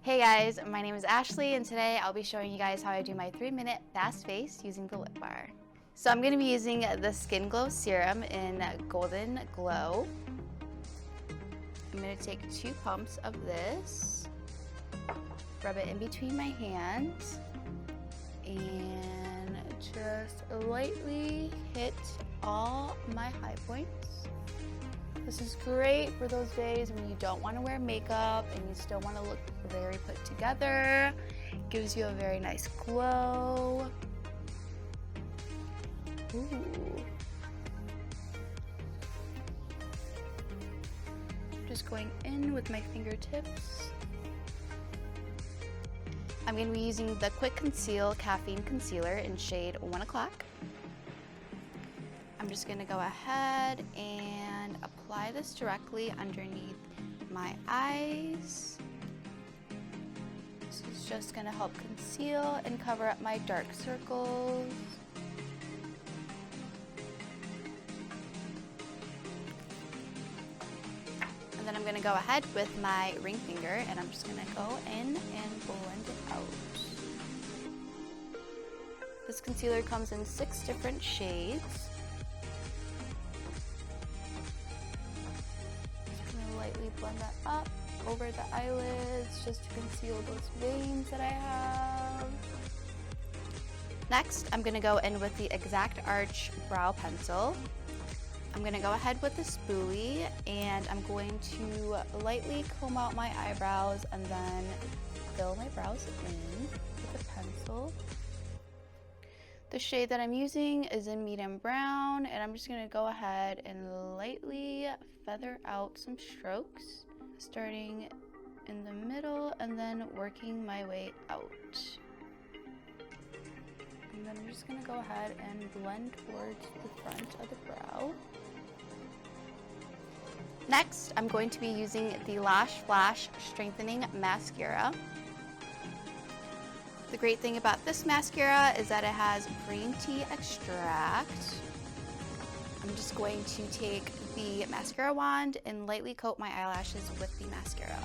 Hey guys, my name is Ashley and today I'll be showing you guys how I do my 3-minute fast face using the lip bar. So I'm going to be using the Skin Glow Serum in Golden Glow. I'm going to take 2 pumps of this, rub it in between my hands, and just lightly hit all my high points. This is great for those days when you don't want to wear makeup and you still want to look very put together. It gives you a very nice glow. Ooh. Just going in with my fingertips. I'm going to be using the Quick Conceal Caffeine Concealer in shade 1 o'clock. I'm just going to go ahead and apply this directly underneath my eyes. This is just going to help conceal and cover up my dark circles. And then I'm going to go ahead with my ring finger and I'm just going to go in and blend it out. This concealer comes in 6 different shades. Lightly blend that up over the eyelids just to conceal those veins that I have. Next, I'm going to go in with the Exact Arch Brow Pencil. I'm going to go ahead with the spoolie and I'm going to lightly comb out my eyebrows and then fill my brows in with the pencil. The shade that I'm using is in medium brown and I'm just going to go ahead and lightly feather out some strokes, starting in the middle and then working my way out. And then I'm just going to go ahead and blend towards the front of the brow. Next, I'm going to be using the Lash Flash Strengthening Mascara. The great thing about this mascara is that it has green tea extract. I'm just going to take the mascara wand and lightly coat my eyelashes with the mascara.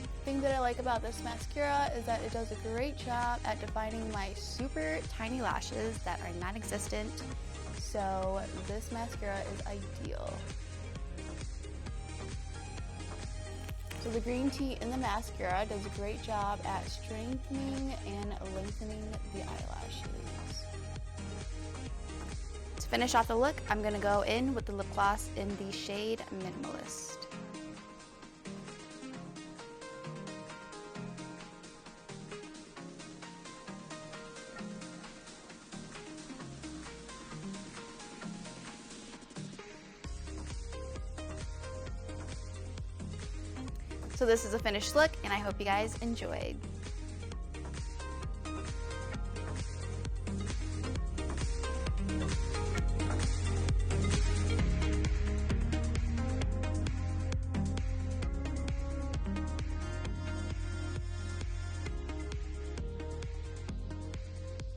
The thing that I like about this mascara is that it does a great job at defining my super tiny lashes that are non-existent. So this mascara is ideal. So the green tea in the mascara does a great job at strengthening and lengthening the eyelashes. To finish off the look, I'm going to go in with the lip gloss in the shade Minimalist. So this is a finished look and I hope you guys enjoyed.